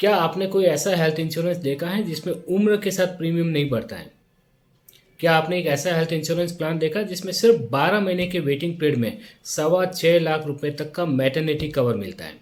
क्या आपने कोई ऐसा हेल्थ इंश्योरेंस देखा है जिसमें उम्र के साथ प्रीमियम नहीं बढ़ता है? क्या आपने एक ऐसा हेल्थ इंश्योरेंस प्लान देखा जिसमें सिर्फ 12 महीने के वेटिंग पीरियड में 6.25 लाख रुपए तक का मैटरनिटी कवर मिलता है?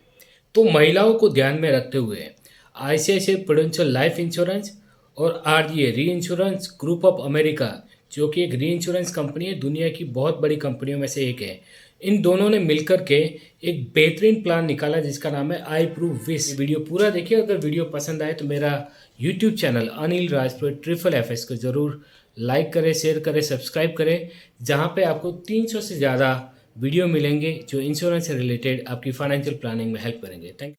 तो महिलाओं को ध्यान में रखते हुए आईसीआईसीआई प्रूडेंशियल लाइफ इंश्योरेंस और आरजीए री इंश्योरेंस ग्रुप ऑफ अमेरिका, जो कि एक री इंश्योरेंस कंपनी है, दुनिया की बहुत बड़ी कंपनियों में से एक है, इन दोनों ने मिलकर के एक बेहतरीन प्लान निकाला जिसका नाम है आई प्रूव विश। वीडियो पूरा देखिए। अगर वीडियो पसंद आए तो मेरा YouTube channel Anil Rajpur triple F S को ज़रूर लाइक करें, शेयर करें, सब्सक्राइब करें, जहां पे आपको 300 से ज़्यादा वीडियो मिलेंगे जो इंश्योरेंस से रिलेटेड आपकी फाइनेंशियल प्लानिंग में हेल्प करेंगे। Thank you.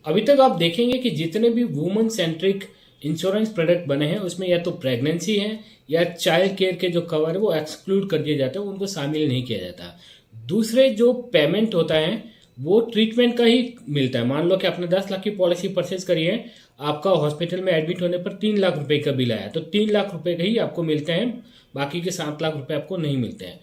अभी तक आप देखेंगे कि जितने भी वुमन सेंट्रिक इंश्योरेंस प्रोडक्ट बने हैं उसमें या तो प्रेगनेंसी है या चाइल्ड केयर के जो कवर है वो एक्सक्लूड कर दिए जाते हैं, उनको शामिल नहीं किया जाता। दूसरे जो पेमेंट होता है वो ट्रीटमेंट का ही मिलता है। मान लो कि आपने 10 लाख की पॉलिसी परचेज करी है, आपका हॉस्पिटल में एडमिट होने पर 3 लाख रुपए का बिल आया तो 3 लाख रुपए का ही आपको मिलते हैं, बाकी के 7 लाख रुपए आपको नहीं मिलते हैं।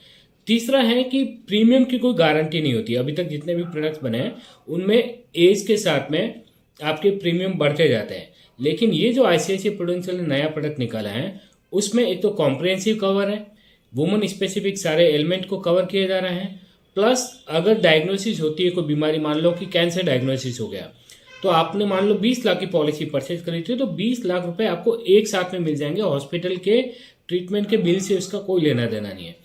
तीसरा है कि प्रीमियम की कोई गारंटी नहीं होती। अभी तक जितने भी प्रोडक्ट्स बने हैं उनमें एज के साथ में आपके प्रीमियम बढ़ते जाते हैं, लेकिन ये जो आईसीआईसीआई प्रूडेंशियल ने नया प्रोडक्ट निकाला है उसमें एक तो कॉम्प्रिहेंसिव कवर है, वुमन स्पेसिफिक सारे एलिमेंट को कवर किया जा रहा है, प्लस अगर डायग्नोसिस होती है कोई बीमारी, मान लो कि कैंसर डायग्नोसिस हो गया, तो आपने मान लो 20 लाख की पॉलिसी परचेज करी थी तो 20 लाख रुपए आपको एक साथ में मिल जाएंगे। हॉस्पिटल के ट्रीटमेंट के बिल से उसका कोई लेना देना नहीं है।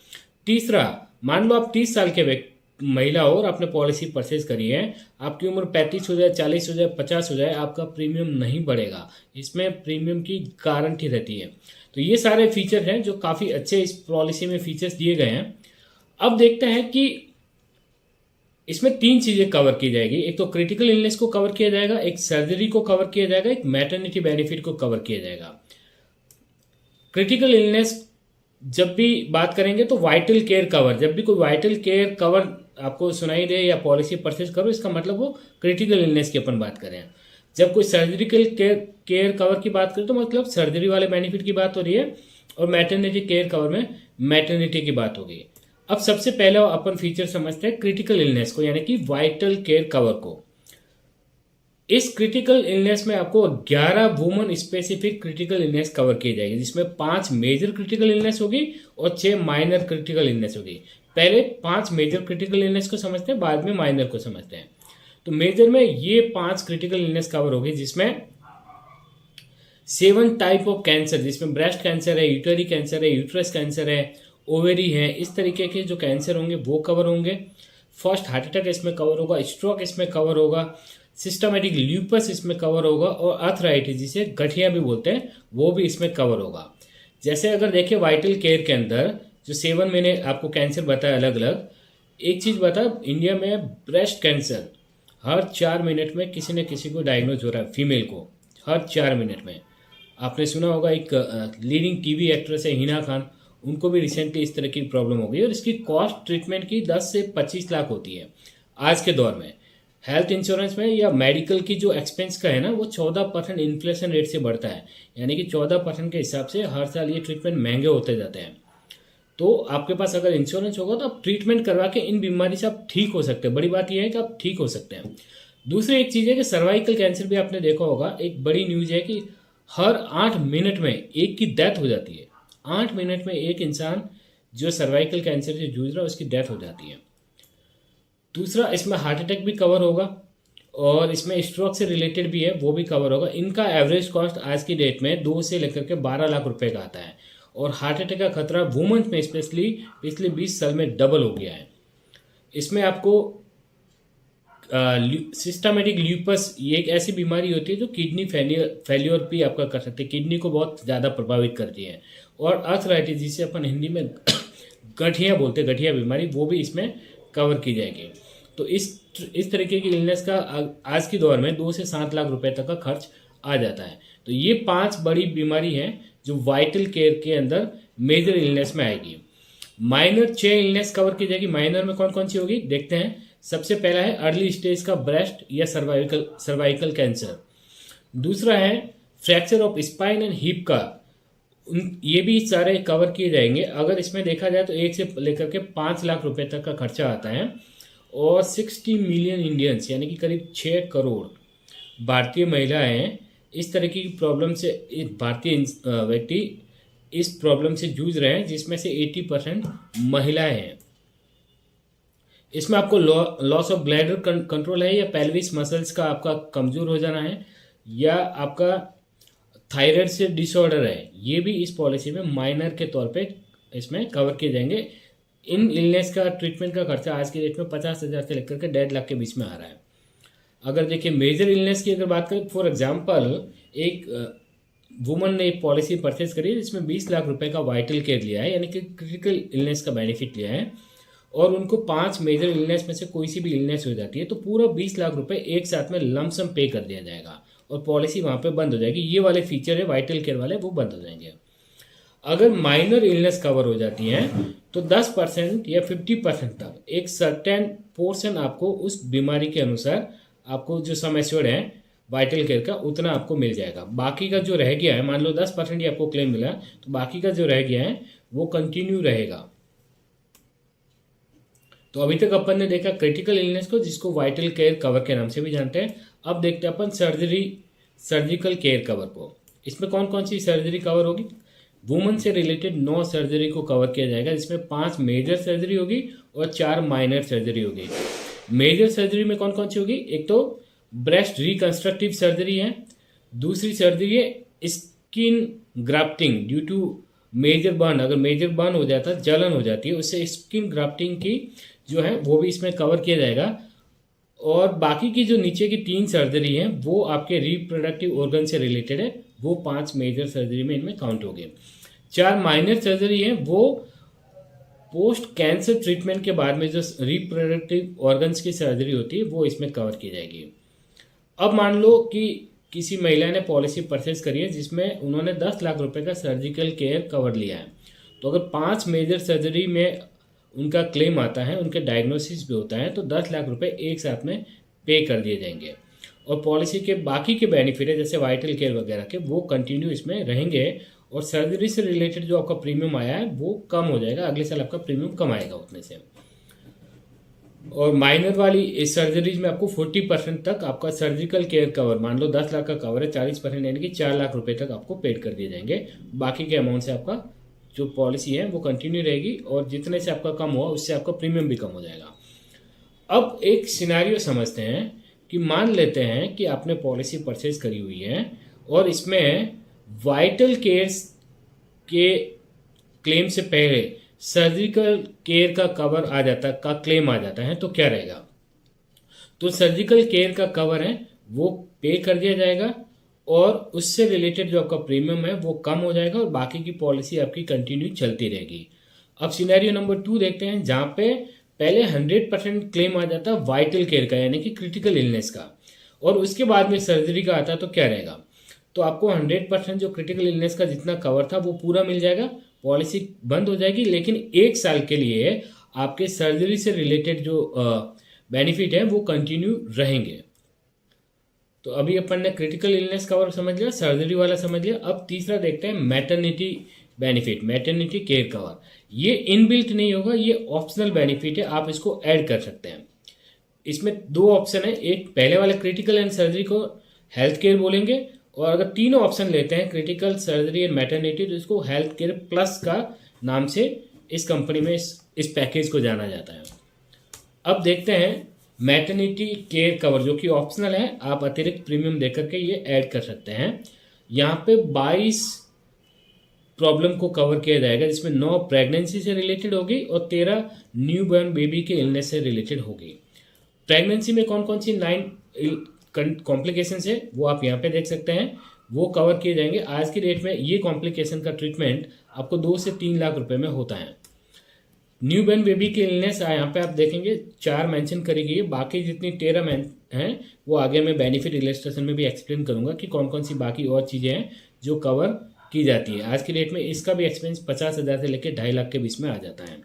तीसरा, मान लो आप 30 साल के महिला हो और आपने पॉलिसी परचेज करी है, आपकी उम्र 35 हो जाए, 40 हो जाए, 50 हो जाए, आपका प्रीमियम नहीं बढ़ेगा। इसमें प्रीमियम की गारंटी रहती है। तो ये सारे फीचर हैं जो काफ़ी अच्छे इस पॉलिसी में फीचर्स दिए गए हैं। अब देखते हैं कि इसमें 3 चीज़ें कवर की जाएगी। एक तो क्रिटिकल इलनेस को कवर किया जाएगा, एक सर्जरी को कवर किया जाएगा, एक मैटरनिटी बेनिफिट को कवर किया जाएगा। क्रिटिकल इलनेस जब भी बात करेंगे तो वाइटल केयर कवर, जब भी कोई वाइटल केयर कवर आपको सुनाई दे या पॉलिसी परचेज करो, इसका मतलब वो क्रिटिकल इलनेस की अपन बात करें। जब कोई सर्जिकल केयर कवर की बात करें तो मतलब सर्जरी वाले बेनिफिट की बात हो रही है, और मैटरनिटी केयर कवर में मैटरनिटी की बात होगी। अब सबसे पहले अपन फीचर समझते हैं क्रिटिकल इलनेस को, यानी कि वाइटल केयर कवर को। इस क्रिटिकल इलनेस में आपको 11 woman specific critical illness cover की जाएगी, जिसमें 5 मेजर क्रिटिकल इलनेस होगी और 6 माइनर क्रिटिकल इलनेस होगी। पहले 5 मेजर क्रिटिकल इलनेस को समझते हैं, बाद में माइनर को समझते हैं। तो मेजर में ये 5 क्रिटिकल इलनेस कवर होगी, जिसमें 7 टाइप ऑफ कैंसर, जिसमें ब्रेस्ट कैंसर है, यूटरी कैंसर है, यूट्रस कैंसर है, ओवेरी है, इस तरीके के जो कैंसर होंगे वो कवर होंगे। फर्स्ट हार्ट अटैक इसमें कवर होगा, स्ट्रोक इसमें कवर होगा, सिस्टमेटिक ल्यूपस इसमें कवर होगा, और आर्थराइटिस जिसे गठिया भी बोलते हैं वो भी इसमें कवर होगा। जैसे अगर देखें वाइटल केयर के अंदर जो 7 मैंने आपको कैंसर बताया अलग अलग, एक चीज़ बता, इंडिया में ब्रेस्ट कैंसर हर 4 मिनट में किसी न किसी को डायग्नोज हो रहा है, फीमेल को, हर 4 मिनट में। आपने सुना होगा एक लीडिंग टीवी एक्ट्रेस है हिना खान, उनको भी रिसेंटली इस तरह की प्रॉब्लम हो गई, और इसकी कॉस्ट ट्रीटमेंट की 10 से 25 लाख होती है आज के दौर में। हेल्थ इंश्योरेंस में या मेडिकल की जो एक्सपेंस का है ना, वो 14% इन्फ्लेशन रेट से बढ़ता है, यानी कि 14% के हिसाब से हर साल ये ट्रीटमेंट महंगे होते जाते हैं। तो आपके पास अगर इंश्योरेंस होगा तो आप ट्रीटमेंट करवा के इन बीमारी से आप ठीक हो सकते हैं। बड़ी बात यह है कि आप ठीक हो सकते हैं। दूसरी एक चीज़ है कि सर्वाइकल कैंसर भी आपने देखा होगा, एक बड़ी न्यूज़ है कि हर 8 मिनट में एक की डेथ हो जाती है। 8 मिनट में एक इंसान जो सर्वाइकल कैंसर से जूझ रहा है उसकी डेथ हो जाती है। दूसरा, इसमें हार्ट अटैक भी कवर होगा, और इसमें स्ट्रोक से रिलेटेड भी है वो भी कवर होगा। इनका एवरेज कॉस्ट आज की डेट में 2 से लेकर के 12 लाख रुपए का आता है, और हार्ट अटैक का खतरा वुमेन्स में स्पेशली पिछले 20 साल में डबल हो गया है। इसमें आपको सिस्टमेटिक ल्यूपस, ये एक ऐसी बीमारी होती है जो किडनी फेलियर भी आपका कर सकती है, किडनी को बहुत ज़्यादा प्रभावित करती है, और आर्थराइटिस जिसे अपन हिंदी में गठिया बोलते हैं, गठिया बीमारी, वो भी इसमें कवर की जाएगी। तो इस तरीके की इलनेस का आज के दौर में 2 से 7 लाख रुपए तक का खर्च आ जाता है। तो ये 5 बड़ी बीमारी हैं जो वाइटल केयर के अंदर मेजर इलनेस में आएगी। माइनर 6 इलनेस कवर की जाएगी। माइनर में कौन कौन सी होगी देखते हैं। सबसे पहला है अर्ली स्टेज का ब्रेस्ट या सर्वाइकल कैंसर। दूसरा है fracture of spine and hip का, ये भी सारे कवर किए जाएंगे। अगर इसमें देखा जाए तो 1 से लेकर के 5 लाख रुपए तक का खर्चा आता है, और 60 मिलियन इंडियंस यानी कि करीब 6 करोड़ भारतीय महिलाएं इस तरह की प्रॉब्लम से, भारतीय व्यक्ति इस प्रॉब्लम से जूझ रहे हैं, जिसमें से 80% महिलाएं हैं। इसमें आपको लॉस ऑफ ब्लैडर कंट्रोल है, या पेल्विस मसल्स का आपका कमज़ोर हो जाना है, या आपका थायराइड से डिसऑर्डर है, ये भी इस पॉलिसी में माइनर के तौर पे इसमें कवर किए जाएंगे। इन इलनेस का ट्रीटमेंट का खर्चा आज की डेट में 50,000 से लेकर के 1.5 लाख के बीच में आ रहा है। अगर देखिए मेजर इलनेस की अगर बात करें, फॉर एग्जांपल एक वुमन ने एक पॉलिसी परचेज करी है जिसमें 20 लाख रुपए का वाइटल केयर लिया है, यानी कि क्रिटिकल इलनेस का बेनिफिट लिया है, और उनको 5 मेजर इलनेस में से कोई सी भी इलनेस हो जाती है तो पूरा 20 लाख रुपए एक साथ में लमसम पे कर दिया जाएगा और पॉलिसी वहाँ पे बंद हो जाएगी। ये वाले फीचर है वाइटल केयर वाले, वो बंद हो जाएंगे। अगर माइनर इलनेस कवर हो जाती हैं तो 10% या 50% तक एक सर्टेन पोर्शन आपको उस बीमारी के अनुसार आपको जो सम एश्योर्ड है वाइटल केयर का उतना आपको मिल जाएगा। बाकी का जो रह गया है, मान लो 10% ही आपको क्लेम मिला तो बाकी का जो रह गया है वो कंटिन्यू रहेगा। तो अभी तक अपन ने देखा क्रिटिकल इलनेस को, जिसको वाइटल केयर कवर के नाम से भी जानते हैं। अब देखते हैं अपन सर्जिकल केयर कवर को। इसमें कौन कौन सी सर्जरी कवर होगी? वुमन से रिलेटेड 9 सर्जरी को कवर किया जाएगा, जिसमें 5 मेजर सर्जरी होगी और 4 माइनर सर्जरी होगी। मेजर सर्जरी में कौन कौन सी होगी? एक तो ब्रेस्ट रिकंस्ट्रक्टिव सर्जरी है, दूसरी सर्जरी है skin grafting due to major burn. अगर मेजर बर्न हो जाता है, जलन हो जाती है, उससे स्किन ग्राफ्टिंग की जो है वो भी इसमें कवर किया जाएगा। और बाकी की जो नीचे की 3 सर्जरी हैं वो आपके रिप्रोडक्टिव ऑर्गन से रिलेटेड है, वो 5 मेजर सर्जरी में इनमें काउंट हो गए। 4 माइनर सर्जरी हैं वो पोस्ट कैंसर ट्रीटमेंट के बाद में जो रिप्रोडक्टिव ऑर्गन्स की सर्जरी होती है वो इसमें कवर की जाएगी। अब मान लो कि किसी महिला ने पॉलिसी परचेज करी है जिसमें उन्होंने 10 लाख रुपए का सर्जिकल केयर कवर लिया है, तो अगर 5 मेजर सर्जरी में उनका क्लेम आता है, उनके डायग्नोसिस भी होता है, तो 10 लाख रुपए एक साथ में पे कर दिए जाएंगे। और पॉलिसी के बाकी के बेनिफिट है जैसे वाइटल केयर वगैरह के, वो कंटिन्यू इसमें रहेंगे और सर्जरी से रिलेटेड जो आपका प्रीमियम आया है वो कम हो जाएगा, अगले साल आपका प्रीमियम कम आएगा उतने से। और माइनर वाली इस सर्जरीज में आपको 40% तक आपका सर्जिकल केयर कवर, मान लो 10 लाख का कवर है, 40% यानी कि 4 लाख रुपए तक आपको पेड कर दिए जाएंगे। बाकी के अमाउंट से आपका जो पॉलिसी है वो कंटिन्यू रहेगी और जितने से आपका कम हुआ उससे आपका प्रीमियम भी कम हो जाएगा। अब एक सिनारियो समझते हैं कि मान लेते हैं कि आपने पॉलिसी परचेज करी हुई है और इसमें वाइटल केयर्स के क्लेम से पहले सर्जिकल केयर का कवर आ जाता का क्लेम आ जाता है, तो क्या रहेगा? तो सर्जिकल केयर का कवर है वो पे कर दिया जाएगा और उससे रिलेटेड जो आपका प्रीमियम है वो कम हो जाएगा और बाकी की पॉलिसी आपकी कंटिन्यू चलती रहेगी। अब सिनेरियो नंबर 2 देखते हैं, जहां पे पहले 100% क्लेम आ जाता है वाइटल केयर का यानी कि क्रिटिकल इलनेस का, और उसके बाद में सर्जरी का आता है, तो क्या रहेगा? तो आपको 100% जो क्रिटिकल इलनेस का जितना कवर था वो पूरा मिल जाएगा, पॉलिसी बंद हो जाएगी, लेकिन 1 साल के लिए आपके सर्जरी से रिलेटेड जो बेनिफिट है वो कंटिन्यू रहेंगे। तो अभी अपन ने क्रिटिकल इलनेस कवर समझ लिया, सर्जरी वाला समझ लिया। अब तीसरा देखते हैं maternity benefit, maternity care cover. ये इनबिल्ट नहीं होगा, ये ऑप्शनल बेनिफिट है, आप इसको ऐड कर सकते हैं। इसमें 2 ऑप्शन है, एक पहले वाले क्रिटिकल एंड सर्जरी को हेल्थ केयर बोलेंगे, और अगर तीनों ऑप्शन लेते हैं क्रिटिकल, सर्जरी एंड मैटरनिटी, तो इसको हेल्थ केयर प्लस का नाम से इस कंपनी में इस पैकेज को जाना जाता है। अब देखते हैं मैटरनिटी केयर कवर जो कि ऑप्शनल है, आप अतिरिक्त प्रीमियम देकर के ये ऐड कर सकते हैं। यहाँ पे 22 प्रॉब्लम को कवर किया जाएगा, जिसमें 9 प्रेगनेंसी से रिलेटेड होगी और 13 न्यू बॉर्न बेबी के इलनेस से रिलेटेड होगी। प्रेगनेंसी में कौन कौन सी 9 कॉम्प्लिकेशन है वो आप यहाँ पे देख सकते हैं, वो कवर किए जाएंगे। आज की डेट में ये कॉम्प्लिकेशन का ट्रीटमेंट आपको 2 से 3 लाख रुपए में होता है। न्यू बॉर्न बेबी के इलनेस यहाँ पे आप देखेंगे 4 मेंशन करी गई है, बाकी जितनी 13 हैं वो आगे मैं बेनिफिट इलस्ट्रेशन में भी एक्सप्लेन करूंगा कि कौन कौन सी बाकी और चीज़ें हैं जो कवर की जाती है। आज की डेट में इसका भी एक्सपेंस 50,000 से लेकर 2.5 लाख के बीच में आ जाता है।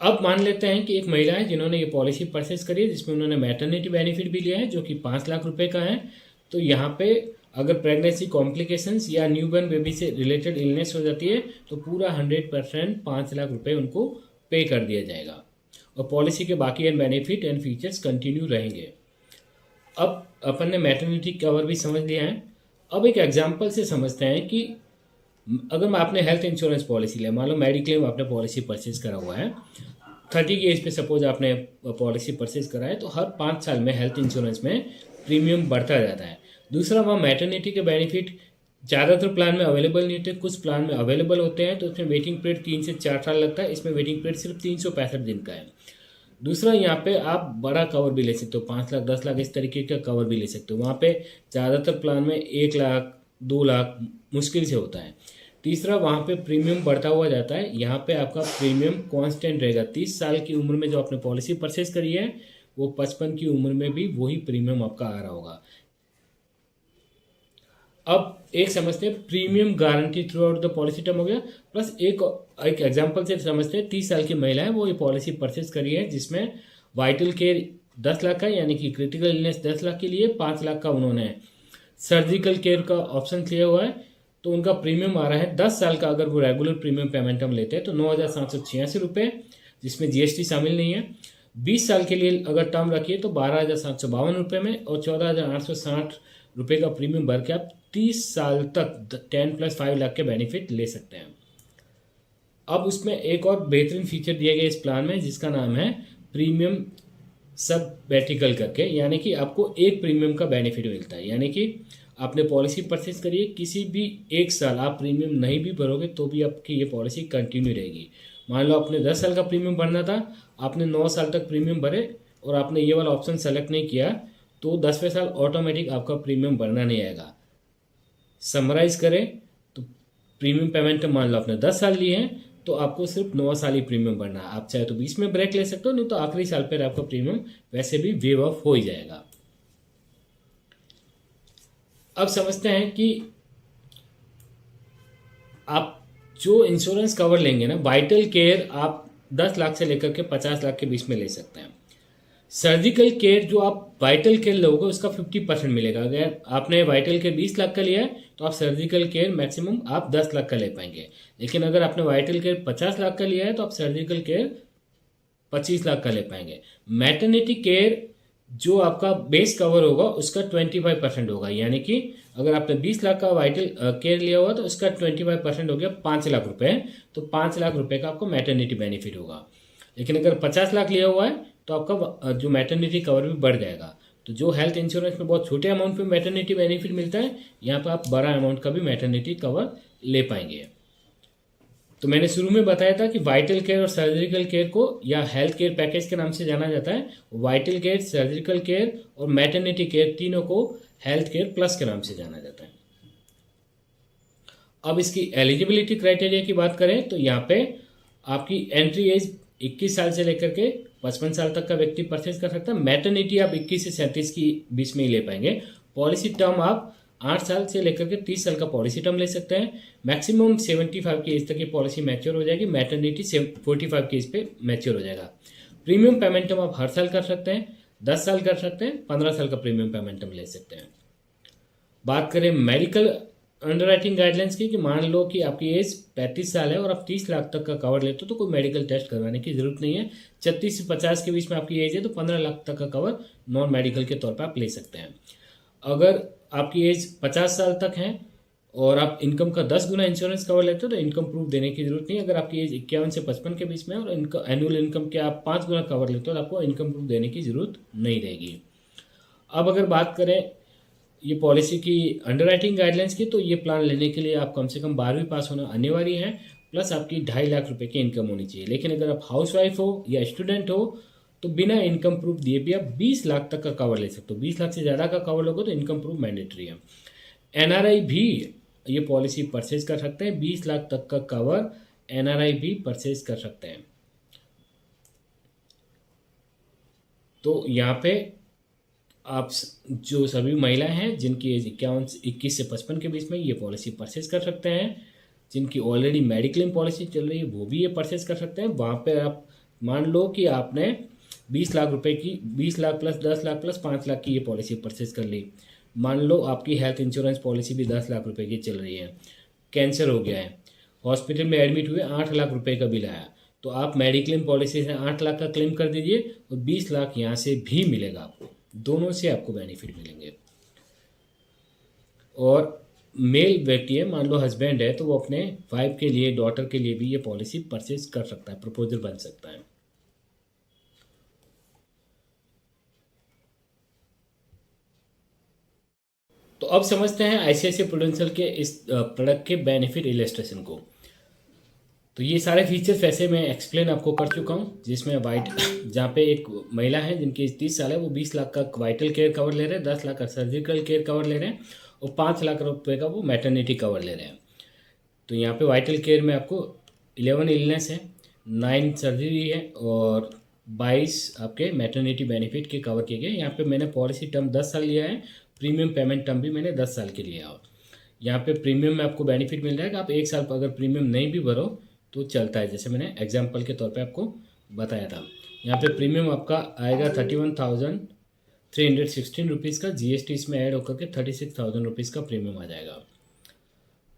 अब मान लेते हैं कि एक महिला है जिन्होंने ये पॉलिसी परचेज करी है, जिसमें उन्होंने मैटरनिटी बेनिफिट भी लिया है जो कि 5 लाख रुपए का है। तो यहाँ पे अगर प्रेगनेंसी कॉम्प्लिकेशंस या न्यूबॉर्न बेबी से रिलेटेड इलनेस हो जाती है तो पूरा 100% 5 लाख रुपए उनको पे कर दिया जाएगा और पॉलिसी के बाकी and benefit and features continue रहेंगे। अब अपन ने मैटरनिटी कवर भी समझ लिया है। अब एक एग्जांपल से समझते हैं कि अगर मैं आपने हेल्थ इंश्योरेंस पॉलिसी लिया, मान लो मेडिक्लेम आपने पॉलिसी परचेज करा हुआ है, 30 की एज पे सपोज आपने पॉलिसी परचेज करा है, तो हर 5 साल में हेल्थ इंश्योरेंस में प्रीमियम बढ़ता जाता है। दूसरा, वहाँ मैटरनिटी के बेनिफिट ज़्यादातर प्लान में अवेलेबल नहीं होते, कुछ प्लान में अवेलेबल होते हैं, तो इसमें वेटिंग पीरियड 3 से 4 साल लगता है, इसमें वेटिंग पीरियड सिर्फ 365 दिन का है। दूसरा, यहाँ पे आप बड़ा कवर भी ले सकते हो, 5 लाख 10 लाख इस तरीके का कवर भी ले सकते हो। वहाँ पे ज़्यादातर प्लान में 1 लाख 2 लाख मुश्किल से होता है। तीसरा, वहाँ पे प्रीमियम बढ़ता हुआ जाता है, यहाँ पे आपका प्रीमियम कांस्टेंट रहेगा। 30 साल की उम्र में जो आपने पॉलिसी परचेज करी है, वो 55 की उम्र में भी वही प्रीमियम आपका आ रहा होगा। अब एक समझते हैं premium guarantee through out the policy term हो गया, प्लस एक एग्जांपल से समझते हैं 30 साल की महिला है, वो ये पॉलिसी परचेज करी है जिसमें वाइटल केयर 10 लाख का, यानी कि क्रिटिकल इलनेस 10 लाख के लिए 5 लाख का उन्होंने सर्जिकल केयर का ऑप्शन लिया हुआ है, तो उनका प्रीमियम आ रहा है 10 साल का। अगर वो रेगुलर प्रीमियम पेमेंट हम लेते हैं तो 9,786 रुपये, जिसमें जीएसटी शामिल नहीं है। 20 साल के लिए अगर टर्म रखिए तो 12,752 रुपये में, और 14,860 रुपये का प्रीमियम भर के आप 30 साल तक 10 + 5 लाख के बेनिफिट ले सकते हैं। अब उसमें एक और बेहतरीन फीचर दिया गया इस प्लान में, जिसका नाम है प्रीमियम सब बैटिकल करके, यानी कि आपको एक प्रीमियम का बेनिफिट मिलता है। यानी कि आपने पॉलिसी परचेज करिए, किसी भी एक साल आप प्रीमियम नहीं भी भरोगे तो भी आपकी ये पॉलिसी कंटिन्यू रहेगी। मान लो आपने 10 साल का प्रीमियम भरना था, आपने 9 साल तक प्रीमियम भरे और आपने ये वाला ऑप्शन सेलेक्ट नहीं किया, तो 10वें साल ऑटोमेटिक आपका प्रीमियम भरना नहीं आएगा। समराइज करें तो प्रीमियम पेमेंट मान लो आपने 10 साल लिए हैं, तो आपको सिर्फ 9 साल ही प्रीमियम भरना है। आप चाहे तो 20 में ब्रेक ले सकते हो, नहीं तो आखिरी साल पर आपका प्रीमियम वैसे भी वेव ऑफ हो ही जाएगा। अब समझते हैं कि आप जो इंश्योरेंस कवर लेंगे ना, वाइटल केयर आप 10 लाख से लेकर के 50 लाख के बीच में ले सकते हैं। सर्जिकल केयर जो आप वाइटल केयर लोगे उसका 50% मिलेगा। अगर आपने वाइटल केयर 20 लाख का लिया है तो आप सर्जिकल केयर मैक्सिमम आप 10 लाख का ले पाएंगे। लेकिन अगर आपने वाइटल केयर 50 लाख का लिया है तो आप सर्जिकल केयर 25 लाख का ले पाएंगे। मैटरनिटी केयर जो आपका बेस कवर होगा उसका 25% होगा, यानी कि अगर आपने 20 लाख का वाइटल केयर लिया हुआ तो उसका 25% हो गया 5 लाख रुपए, तो 5 लाख रुपए का आपको मैटरनिटी बेनिफिट होगा। लेकिन अगर 50 लाख लिया हुआ है तो आपका जो मैटरनिटी कवर भी बढ़ जाएगा। तो जो हेल्थ इंश्योरेंस में बहुत छोटे अमाउंट पे मैटरनिटी बेनिफिट मिलता है, यहाँ पर आप बड़ा अमाउंट का भी मैटरनिटी कवर ले पाएंगे। तो मैंने शुरू में बताया था कि वाइटल केयर और सर्जिकल केयर को या हेल्थ केयर पैकेज के नाम से जाना जाता है। वाइटल केयर, सर्जिकल केयर और मैटरनिटी केयर तीनों को हेल्थ केयर प्लस के नाम से जाना जाता है। अब इसकी एलिजिबिलिटी क्राइटेरिया की बात करें तो यहाँ पे आपकी एंट्री एज 21 साल से लेकर के 55 साल तक का व्यक्ति परचेज कर सकता है। मैटरनिटी आप 21 से 37 की बीच में ही ले पाएंगे। पॉलिसी टर्म आप 8 साल से लेकर के 30 साल का पॉलिसी टर्म ले सकते हैं। मैक्सिमम 75 की एज तक ये पॉलिसी मैच्योर हो जाएगी। मैटरनिटी 45 की एज पे मैच्योर हो जाएगा। प्रीमियम पेमेंट आप हर साल कर सकते हैं, 10 साल कर सकते हैं, 15 साल का प्रीमियम पेमेंट ले सकते हैं। बात करें मेडिकल अंडरराइटिंग गाइडलाइंस की, कि मान लो कि आपकी एज 35 साल है और आप 30 लाख तक का कवर लेते हो तो कोई मेडिकल टेस्ट करवाने की जरूरत नहीं है। 36 से 50 के बीच में आपकी एज है तो 15 लाख तक का कवर नॉन मेडिकल के तौर पर आप ले सकते हैं। अगर आपकी एज 50 साल तक है और आप इनकम का 10 गुना इंश्योरेंस कवर लेते हो तो इनकम प्रूफ देने की जरूरत नहीं है। अगर आपकी एज 51 से 55 के बीच में है और एनुअल इनकम के आप 5 गुना कवर लेते हो तो आपको इनकम प्रूफ देने की जरूरत नहीं रहेगी। अब अगर बात करें ये पॉलिसी की अंडरराइटिंग गाइडलाइंस की, तो ये प्लान लेने के लिए आप कम से कम 12वीं पास होना अनिवार्य है, प्लस आपकी 2.5 लाख रुपए की इनकम होनी चाहिए। लेकिन अगर आप हाउसवाइफ हो या स्टूडेंट हो तो बिना इनकम प्रूफ दिए भी आप 20 लाख तक का कवर ले सकते हो। 20 लाख से ज़्यादा का कवर लोगे तो इनकम प्रूफ मैंडेटरी है। एनआरआई भी ये पॉलिसी परचेज कर सकते हैं। 20 लाख तक का कवर एनआरआई भी परचेज कर सकते हैं। तो यहाँ पे आप जो सभी महिलाएं हैं जिनकी एज 21 से 55 के बीच में ये पॉलिसी परचेज कर सकते हैं। जिनकी ऑलरेडी मेडिक्लेम पॉलिसी चल रही है वो भी ये परचेज कर सकते हैं। वहाँ पे आप मान लो कि आपने 20 लाख रुपए की 20 लाख प्लस 10 लाख प्लस 5 लाख की ये पॉलिसी परचेज कर ली। मान लो आपकी हेल्थ इंश्योरेंस पॉलिसी भी 10 लाख रुपए की चल रही है, कैंसर हो गया है, हॉस्पिटल में एडमिट हुए, 8 लाख रुपए का बिल आया, तो आप मेडिक्लेम पॉलिसी से 8 लाख का क्लेम कर दीजिए और 20 लाख यहाँ से भी मिलेगा आपको। दोनों से आपको बेनिफिट मिलेंगे। और मेल व्यक्ति है, मान लो हस्बैंड है, तो वो अपने वाइफ के लिए, डॉटर के लिए भी ये पॉलिसी परचेज कर सकता है, प्रपोजल बन सकता है। तो अब समझते हैं आईसीआईसीआई प्रूडेंशियल के इस प्रोडक्ट के बेनिफिट इलस्ट्रेशन को। तो ये सारे फीचर्स वैसे मैं एक्सप्लेन आपको कर चुका हूँ, जिसमें वाइट जहाँ पे एक महिला है जिनकी 30 साल है, वो 20 लाख का वाइटल केयर कवर ले रहे हैं, 10 लाख का सर्जिकल केयर कवर ले रहे हैं, और 5 लाख रुपए का वो मैटरनिटी कवर ले रहे हैं। तो यहाँ पे वाइटल केयर में आपको 11 इलनेस है, 9 सर्जरी है, और 22 आपके मैटरनिटी बेनिफिट के कवर किए गए। यहाँ पे मैंने पॉलिसी टर्म 10 साल लिया है, प्रीमियम पेमेंट टर्म भी मैंने 10 साल के लिया है। यहाँ पे प्रीमियम में आपको बेनिफिट मिल रहा है कि आप 1 साल पर अगर प्रीमियम नहीं भी भरो तो चलता है, जैसे मैंने एग्जाम्पल के तौर पे आपको बताया था। यहाँ पे प्रीमियम आपका आएगा 31,316 रुपीज़ का, जीएसटी इसमें ऐड होकर के 36,000 रुपीज़ का प्रीमियम आ जाएगा।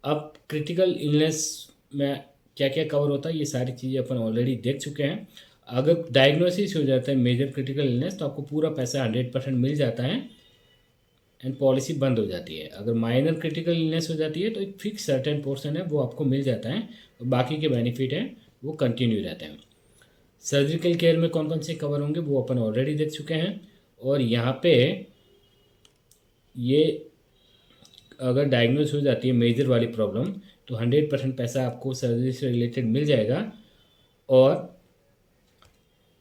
अब क्रिटिकल इलनेस में क्या क्या कवर होता है, ये सारी चीज़ें अपन ऑलरेडी देख चुके हैं। अगर डायग्नोसिस हो जाता है मेजर क्रिटिकल इलनेस, तो आपको पूरा पैसा 100% मिल जाता है एंड पॉलिसी बंद हो जाती है। अगर माइनर क्रिटिकल इलनेस हो जाती है तो एक फिक्स सर्टेन पोर्शन है वो आपको मिल जाता है, और बाकी के बेनिफिट हैं वो कंटिन्यू रहते हैं। सर्जिकल केयर में कौन कौन से कवर होंगे वो अपन ऑलरेडी देख चुके हैं। और यहाँ पे ये अगर डायग्नोज हो जाती है मेजर वाली प्रॉब्लम, तो 100% पैसा आपको सर्जरी से रिलेटेड मिल जाएगा, और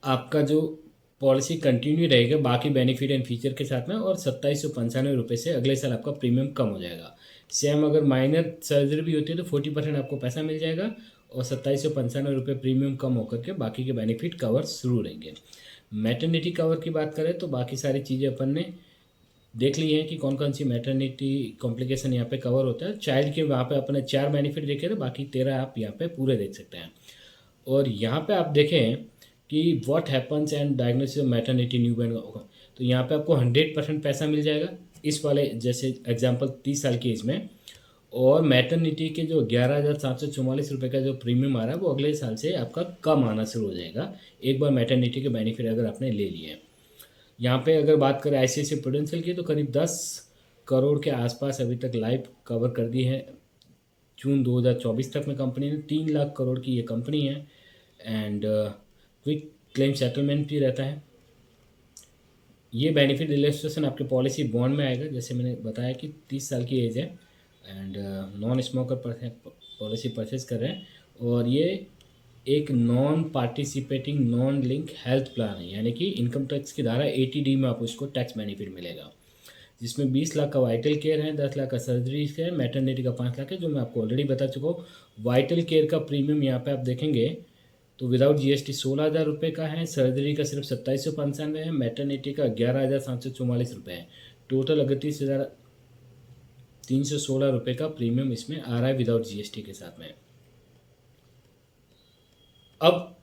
आपका जो पॉलिसी कंटिन्यू रहेगा बाकी बेनिफिट एंड फीचर के साथ में, और 2795 रुपये से अगले साल आपका प्रीमियम कम हो जाएगा। सेम अगर माइनर सर्जरी भी होती है तो 40% आपको पैसा मिल जाएगा, और 2795 रुपये प्रीमियम कम होकर के बाकी के बेनिफिट कवर शुरू रहेंगे। मैटरनिटी कवर की बात करें तो बाकी सारी चीज़ें अपन ने देख ली है कि कौन कौन सी मैटरनिटी कॉम्प्लिकेशन यहाँ पे कवर होता है। चाइल्ड के वहाँ पे अपने 4 बेनिफिट देखे थे, बाकी 13 आप यहाँ पे पूरे देख सकते हैं। और यहाँ पे आप देखें कि what happens and diagnosis of maternity newborn होगा, तो यहाँ पे आपको 100% पैसा मिल जाएगा इस वाले, जैसे एग्जांपल 30 साल की एज में। और मैटरनिटी के जो 11,744 रुपये का जो प्रीमियम आ रहा है वो अगले साल से आपका कम आना शुरू हो जाएगा, एक बार मैटरनिटी के बेनिफिट अगर आपने ले लिए हैं। यहाँ पे अगर बात करें आईसीआईसीआई प्रूडेंशियल की, तो करीब 10 करोड़ के आसपास अभी तक लाइफ कवर कर दी है। जून 2024 तक में कंपनी ने 3 लाख करोड़ की ये कंपनी है, एंड क्विक क्लेम सेटलमेंट भी रहता है। ये बेनिफिट इलस्ट्रेशन आपके पॉलिसी बॉन्ड में आएगा, जैसे मैंने बताया कि 30 साल की एज है and non smoker policy purchase कर रहे हैं, और ये एक non participating non link health plan है, यानी कि इनकम टैक्स की धारा 80D में आपको इसको टैक्स बेनिफिट मिलेगा, जिसमें 20 लाख का वाइटल केयर है, 10 लाख का सर्जरी है, मैटरनिटी का 5 लाख है, जो मैं आपको ऑलरेडी बता चुका हूँ। वाइटल केयर का प्रीमियम यहाँ पे आप देखेंगे तो विदाउट जीएसटी 16,000 रुपये का है, सर्जरी का सिर्फ 2795 है, मैटरनिटी का 11,744 रुपये है। टोटल 31,316 रुपये का प्रीमियम इसमें आ रहा है विदाउट जीएसटी के साथ में। अब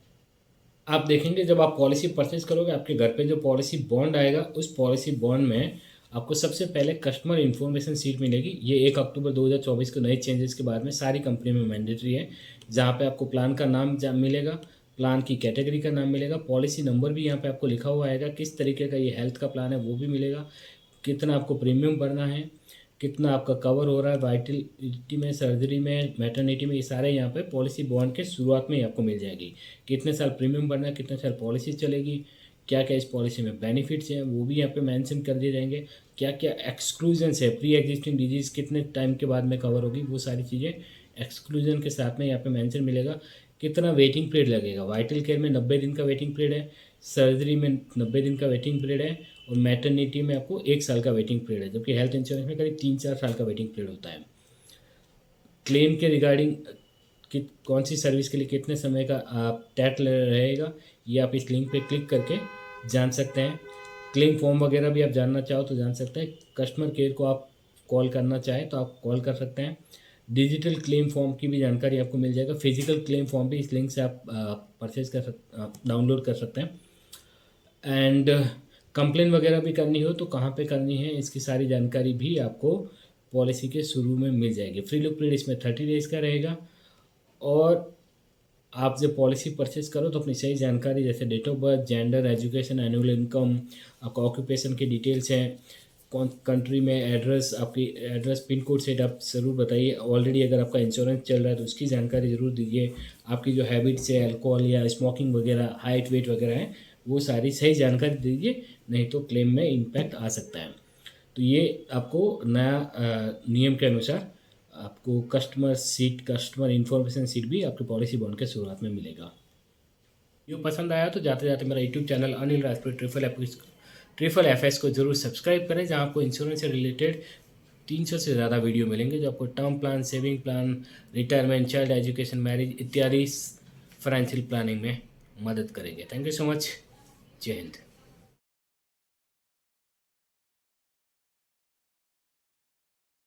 आप देखेंगे जब आप पॉलिसी परचेज करोगे, आपके घर पे जो पॉलिसी बॉन्ड आएगा, उस पॉलिसी बॉन्ड में आपको सबसे पहले कस्टमर इन्फॉर्मेशन सीट मिलेगी। ये 1 अक्टूबर 2024 को नए चेंजेस के बाद में सारी कंपनी में मैंडेटरी है, जहाँ पे आपको प्लान का नाम मिलेगा, प्लान की कैटेगरी का नाम मिलेगा, पॉलिसी नंबर भी यहाँ पे आपको लिखा हुआ आएगा, किस तरीके का ये हेल्थ का प्लान है वो भी मिलेगा, कितना आपको प्रीमियम भरना है, कितना आपका कवर हो रहा है वाइटलिटी में, सर्जरी में, मैटरनिटी में, ये सारे यहाँ पे पॉलिसी बॉन्ड के शुरुआत में ही आपको मिल जाएगी। कितने साल प्रीमियम भरना है, कितने साल पॉलिसी चलेगी, क्या क्या इस पॉलिसी में बेनिफिट्स हैं वो भी यहाँ पे मेंशन कर दिए जाएंगे, क्या क्या एक्सक्लूजन्स है, प्री एग्जिस्टिंग डिजीज़ कितने टाइम के बाद में कवर होगी, वो सारी चीज़ें एक्सक्लूजन के साथ में यहाँ पे मेंशन मिलेगा। कितना वेटिंग पीरियड लगेगा, वाइटल केयर में 90 दिन का वेटिंग पीरियड है, सर्जरी में 90 दिन का वेटिंग पीरियड है, और मैटरनिटी में आपको 1 साल का वेटिंग पीरियड है, जबकि हेल्थ इंश्योरेंस में करीब 3-4 साल का वेटिंग पीरियड होता है। क्लेम के रिगार्डिंग कि कौन सी सर्विस के लिए कितने समय का आप टैक्स रहेगा, ये आप इस लिंक पे क्लिक करके जान सकते हैं। क्लेम फॉर्म वगैरह भी आप जानना चाहो तो जान सकते हैं। कस्टमर केयर को आप कॉल करना चाहें तो आप कॉल कर सकते हैं। डिजिटल क्लेम फॉर्म की भी जानकारी आपको मिल जाएगा। फिजिकल क्लेम फॉर्म भी इस लिंक से आप परचेज कर डाउनलोड कर सकते हैं। एंड कंप्लेन वगैरह भी करनी हो तो कहाँ पे करनी है, इसकी सारी जानकारी भी आपको पॉलिसी के शुरू में मिल जाएगी। फ्री लुक पीरियड इसमें 30 डेज़ का रहेगा, और आप जब पॉलिसी परचेज करो तो अपनी सही जानकारी जैसे date of birth, gender, education, annual income, आपका ऑक्यूपेशन की डिटेल्स हैं, कौन कंट्री में एड्रेस, आपकी एड्रेस पिन कोड सेट आप ज़रूर बताइए। ऑलरेडी अगर आपका इंश्योरेंस चल रहा है तो उसकी जानकारी ज़रूर दीजिए। आपकी जो हैबिट्स है, अल्कोहल या स्मोकिंग वगैरह, हाइट वेट वगैरह है, वो सारी सही जानकारी दीजिए, नहीं तो क्लेम में इम्पैक्ट आ सकता है। तो ये आपको नया नियम के अनुसार आपको कस्टमर इन्फॉर्मेशन सीट भी आपके पॉलिसी बॉन्ड के शुरुआत में मिलेगा। वीडियो पसंद आया तो जाते जाते मेरा YouTube channel Anil Rajput triple F S को जरूर सब्सक्राइब करें, जहां आपको इंश्योरेंस से रिलेटेड 300 से ज़्यादा वीडियो मिलेंगे जो आपको term plan, saving plan, retirement, child education, marriage इत्यादि फाइनेंशियल प्लानिंग में मदद करेंगे। Thank you so much. जय हिंद।